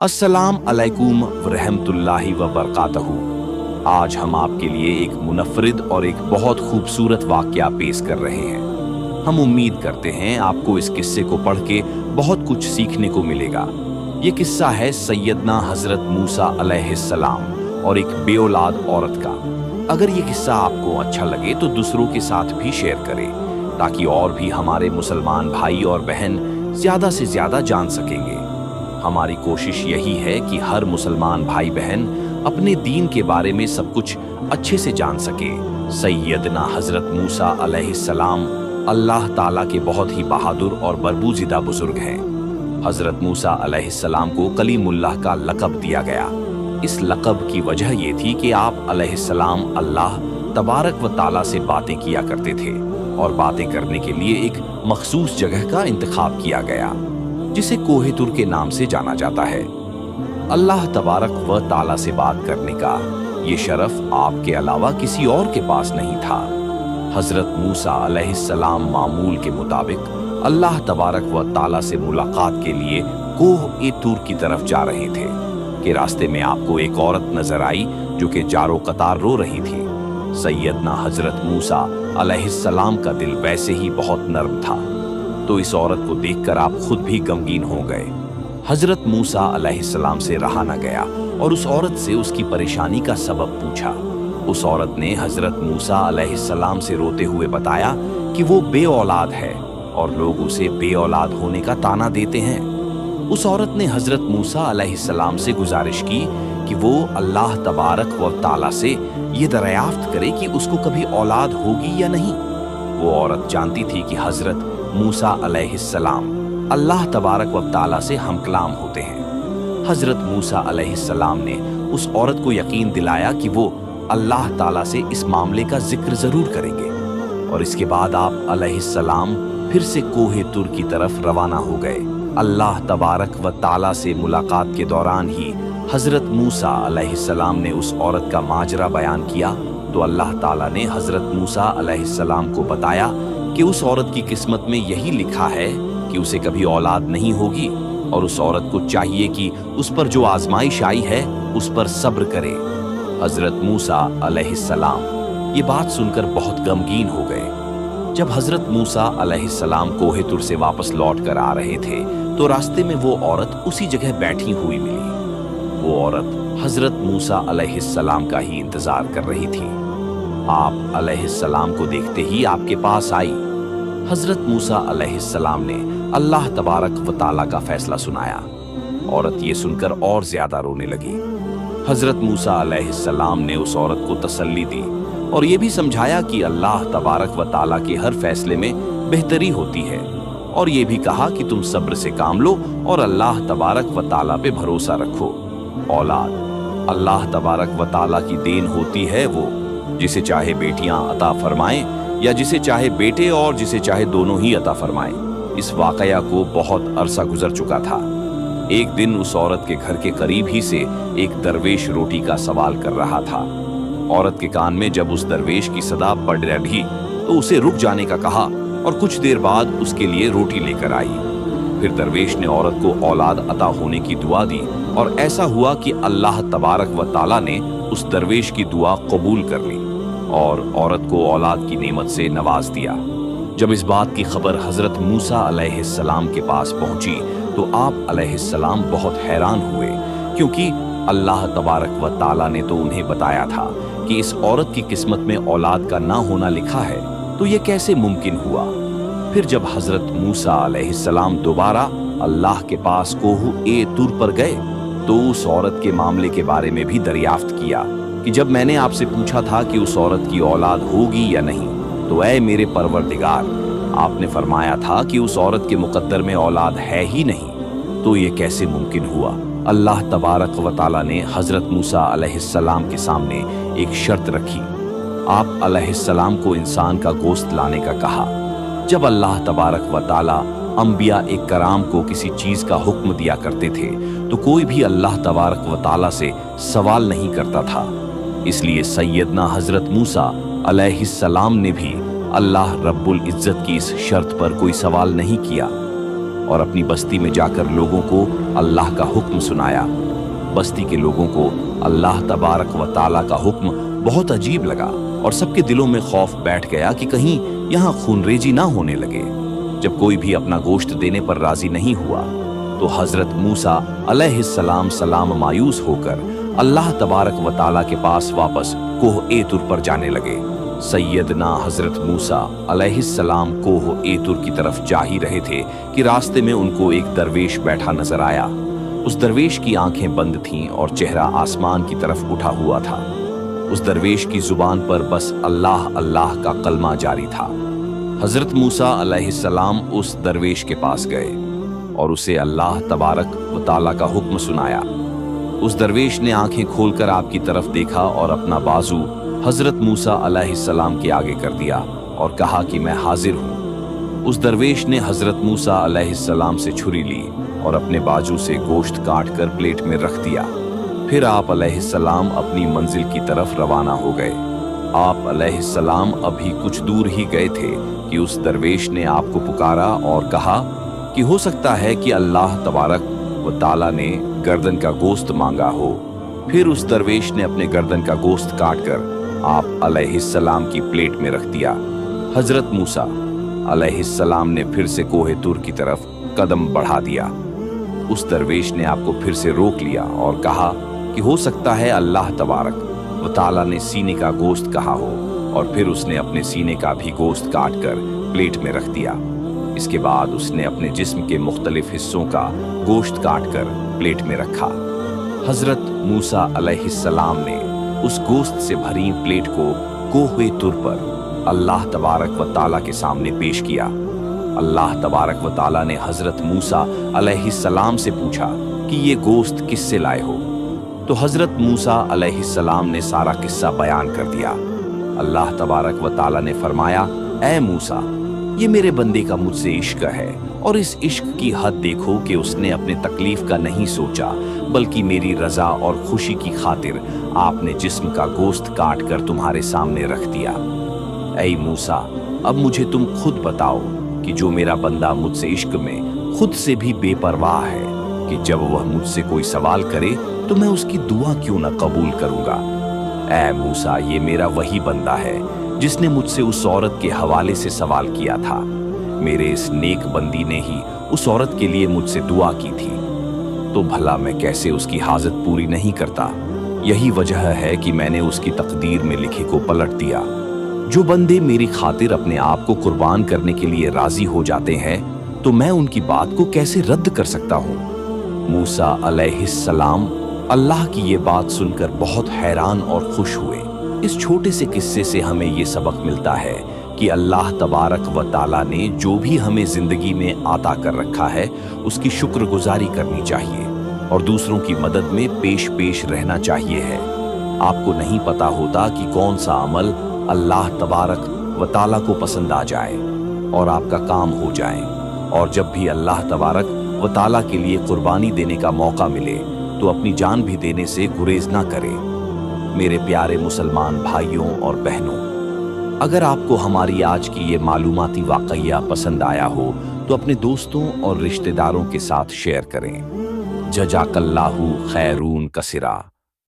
अस्सलाम अलैकुम वरहमतुल्लाहि वबरकातहू। आज हम आपके लिए एक मुनफरिद और एक बहुत खूबसूरत वाक़या पेश कर रहे हैं। हम उम्मीद करते हैं आपको इस किस्से को पढ़ के बहुत कुछ सीखने को मिलेगा। ये किस्सा है सैयदना हज़रत मूसा अलैहिस्सलाम और एक बेऔलाद औरत का। अगर ये किस्सा आपको अच्छा लगे तो दूसरों के साथ भी शेयर करें, ताकि और भी हमारे मुसलमान भाई और बहन ज़्यादा से ज़्यादा जान सकेंगे। हमारी कोशिश यही है कि हर मुसलमान भाई बहन अपने दीन के बारे में सब कुछ अच्छे से जान सके। सैयदना हज़रत मूसा अलैहिस्सलाम अल्लाह ताला के बहुत ही बहादुर और बरगुज़ीदा बुजुर्ग हैं। हज़रत मूसा अलैहिस्सलाम को कलीमुल्लाह का लक़ब दिया गया। इस लक़ब की वजह ये थी कि आप अलैहिस्सलाम अल्लाह तबारक व ताला से बातें किया करते थे, और बातें करने के लिए एक मखसूस जगह का इंतखाब किया गया, जिसे कोहे तुर के नाम से जाना जाता है। अल्लाह तबारक व ताला से बात करने का ये शरफ आपके अलावा किसी और के पास नहीं था। हज़रत मूसा अलैहिस्सलाम मामूल के मुताबिक अल्लाह तबारक व ताला से मुलाकात के लिए कोह ए तुर की तरफ जा रहे थे कि रास्ते में आपको एक औरत नजर आई जो कि जारो कतार रो रही थी। सैयदना हज़रत मूसा अलैहिस्सलाम का दिल वैसे ही बहुत नर्म था, तो इस औरत को देखकर आप खुद भी गमगीन हो गए। हज़रत मूसा अलैहिस्सलाम से रहा न गया और उस औरत से उसकी परेशानी का सबब पूछा। उस औरत ने हज़रत मूसा अलैहिस्सलाम से रोते हुए बताया कि वो बेऔलाद है और लोग उसे बेऔलाद होने का ताना देते हैं। उस औरत ने हज़रत मूसा अलैहिस्सलाम से गुजारिश की कि वो अल्लाह तबारक व ताला से ये दरियाफ्त करे कि उसको कभी औलाद होगी या नहीं। वो औरत जानती थी कि हज़रत मूसा अलैहिस्सलाम अल्लाह तबारक व ताला से हमकलाम होते हैं। हज़रत मूसा अलैहिस्सलाम ने उस औरत को यकीन दिलाया कि वो अल्लाह ताला से इस मामले का जिक्र ज़रूर करेंगे, और इसके बाद आप अलैहिस्सलाम फिर से कोहे तुर की तरफ रवाना हो गए। अल्लाह तबारक व ताला से मुलाकात के दौरान ही हज़रत मूसा अलैहिस्सलाम ने उस औरत का माजरा बयान किया, तो अल्लाह ताला ने हज़रत मूसा अलैहिस्सलाम को बताया कि उस औरत की किस्मत में यही लिखा है कि उसे कभी औलाद नहीं होगी, और उस औरत को चाहिए कि उस पर जो आजमाइश आई है उस पर सब्र करे। हज़रत मूसा अलैहिस्सलाम ये बात सुनकर बहुत गमगीन हो गए। जब हज़रत मूसा अलैहिस्सलाम कोहे तुर से वापस लौट कर आ रहे थे तो रास्ते में वो औरत उसी जगह बैठी हुई मिली। वो औरत हज़रत मूसा अलैहिस्सलाम का ही इंतज़ार कर रही थी। आप अलैहिस्सलाम को देखते ही आपके पास आई। हज़रत मूसा अलैहिस्सलाम ने अल्लाह तबारक व ताला का फैसला सुनाया। औरत ये सुनकर और ज्यादा रोने लगी। हज़रत मूसा अलैहिस्सलाम ने उस औरत को तसल्ली दी और ये भी समझाया कि अल्लाह तबारक व ताला के हर फैसले में बेहतरी होती है, और ये भी कहा कि तुम सब्र से काम लो और अल्लाह तबारक व ताला पे भरोसा रखो। औलाद अल्लाह तबारक व ताला की देन होती है, वो जिसे चाहे बेटियां अता फरमाए या जिसे चाहे बेटे और जिसे चाहे दोनों ही अता फरमाए। इस वाकया को बहुत अरसा गुजर चुका था। एक दिन उस औरत के घर के करीब ही से एक दरवेश रोटी का सवाल कर रहा था। औरत के कान में जब उस दरवेश की सदा पड़ रही तो उसे रुक जाने का कहा, और कुछ देर बाद उसके लिए रोटी लेकर आई। फिर दरवेश ने औरत को औलाद अता होने की दुआ दी, और ऐसा हुआ कि अल्लाह तबारक व ताला ने उस दरवेश की दुआ कबूल कर ली और औरत को औलाद की नेमत से नवाज दिया। जब इस बात की खबर हज़रत मूसा अलैहिस्सलाम के पास पहुंची तो आप अलैहिस्सलाम बहुत हैरान हुए, क्योंकि अल्लाह तबारक व ताला ने तो उन्हें बताया था कि इस औरत की किस्मत में औलाद का ना होना लिखा है, तो ये कैसे मुमकिन हुआ। फिर जब हज़रत मूसा अलैहिस्सलाम दोबारा अल्लाह के पास कोह ए तुर पर गए तो उस औरत के मामले के बारे में भी दरियाफ्त किया कि जब मैंने आपसे पूछा था कि उस औरत की औलाद होगी या नहीं, तो ऐ मेरे परवरदिगार, आपने फरमाया था कि उस औरत के मुकद्दर में औलाद है ही नहीं, तो ये कैसे मुमकिन हुआ। अल्लाह तबारक व ताला ने हज़रत मूसा अलैहिस्सलाम के सामने एक शर्त रखी। आप अलैहिस्सलाम को इंसान का गोश्त लाने का कहा। जब अल्लाह तबारक व ताला अंबिया एक कराम को किसी चीज का हुक्म दिया करते थे तो कोई भी अल्लाह तबारक व ताला से सवाल नहीं करता था। इसलिए सैयदना हज़रत मूसा अलैहिस्सलाम ने भी अल्लाह रब्बुल इज़्ज़त की इस शर्त पर कोई सवाल नहीं किया। और अपनी बस्ती में जाकर लोगों को अल्लाह का हुक्म सुनाया। बस्ती के लोगों को अल्लाह तबारक व ताला का हुक्म बहुत अजीब लगा और सबके दिलों में खौफ बैठ गया कि कहीं यहाँ खूनरेजी ना होने लगे। जब कोई भी अपना गोश्त देने पर राजी नहीं हुआ तो हजरत मूसा अलैहिस्सलाम सलाम मायूस होकर अल्लाह तबारक व ताला के पास वापस कोह ए तुर पर जाने लगे। सैयदना हजरत मूसा अलैहिस्सलाम कोह ए तुर की तरफ जा ही रहे थे कि रास्ते में उनको एक दरवेश बैठा नजर आया। उस दरवेश की आंखें बंद थीं और चेहरा आसमान की तरफ उठा हुआ था। उस दरवेश की जुबान पर बस अल्लाह अल्लाह का कलमा जारी था। हजरत मूसा अलैहिस्सलाम उस दरवेश के पास गए और उसे अल्लाह तबारक व ताला का हुक्म सुनाया। उस दरवेश ने आंखें खोलकर आपकी तरफ देखा और अपना बाजू हजरत मूसा अलैहिस्सलाम के आगे कर दिया और कहा कि मैं हाजिर हूँ। उस दरवेश ने हजरत मूसा अलैहिस्सलाम से छुरी ली और अपने बाजू से गोश्त काट कर प्लेट में रख दिया। फिर आप अलैहिस्सलाम अपनी मंजिल की तरफ रवाना हो गए। आप अलैहिस्सलाम अभी कुछ दूर ही गए थे कि उस दरवेश ने आपको पुकारा और कहा कि हो सकता है कि अल्लाह तबारक व ताला ने गर्दन का गोश्त मांगा हो। फिर उस दरवेश ने अपने गर्दन का गोश्त काटकर आप अलैहिस्सलाम की प्लेट में रख दिया। हजरत मूसा अलैहिस्सलाम ने फिर से कोहे तुर की तरफ कदम बढ़ा दिया। उस दरवेश ने आपको फिर से रोक लिया और कहा कि हो सकता है अल्लाह तबारक व ताला ने सीने का गोश्त कहा हो, और फिर उसने अपने सीने का भी गोश्त काट कर प्लेट में रख दिया। इसके बाद उसने अपने जिस्म के मुख्तलिफ हिस्सों का गोश्त काट कर प्लेट में रखा। हजरत मूसा अलैहिस्सलाम ने उस गोश्त से भरी प्लेट को कोहे तुर पर अल्लाह तबारक व ताला के सामने पेश किया। अल्लाह तबारक व ताला ने हजरत मूसा अलैहिस्सलाम से पूछा कि ये गोश्त किससे लाए हो? तो हजरत मूसा अलैहिस्सलाम ने सारा किस्सा बयान कर दिया। अल्लाह तबारक व ताला ने फरमाया, ऐ मूसा, ये मेरे बंदे का मुझसे इश्क है, और इस इश्क की हद देखो कि उसने अपने तकलीफ का नहीं सोचा, बल्कि मेरी रजा और खुशी की खातिर आपने जिस्म का गोश्त काट कर तुम्हारे सामने रख दिया। ऐ मूसा, अब मुझे तुम खुद बताओ कि जो मेरा बंदा मुझसे इश्क में खुद से भी बेपरवाह है कि जब वह मुझसे कोई सवाल करे तो मैं उसकी दुआ क्यों न कबूल करूंगा। ऐ मूसा, ये मेरा वही बंदा है जिसने मुझसे उस औरत के हवाले से सवाल किया था। मेरे इस नेक बंदी ने ही उस औरत के लिए मुझसे दुआ की थी, तो भला मैं कैसे उसकी हाजत पूरी नहीं करता। यही वजह है कि मैंने उसकी तकदीर में लिखे को पलट दिया। जो बंदे मेरी खातिर अपने आप को कुर्बान करने के लिए राजी हो जाते हैं, तो मैं उनकी बात को कैसे रद्द कर सकता हूँ। मूसा अलैहिस्सलाम अल्लाह की ये बात सुनकर बहुत हैरान और खुश हुए। इस छोटे से किस्से से हमें ये सबक मिलता है कि अल्लाह तबारक व ताला ने जो भी हमें जिंदगी में आता कर रखा है, उसकी शुक्रगुजारी करनी चाहिए और दूसरों की मदद में पेश रहना चाहिए है। आपको नहीं पता होता कि कौन सा अमल अल्लाह तबारक व ताला को पसंद आ जाए और आपका काम हो जाए, और जब भी अल्लाह तबारक व ताला के लिए कुर्बानी देने का मौका मिले तो अपनी जान भी देने से गुरेज ना करें। मेरे प्यारे मुसलमान भाइयों और बहनों, अगर आपको हमारी आज की ये मालूमाती वाक़या पसंद आया हो तो अपने दोस्तों और रिश्तेदारों के साथ शेयर करें। जज़ाकल्लाहु खैरून कसीरा।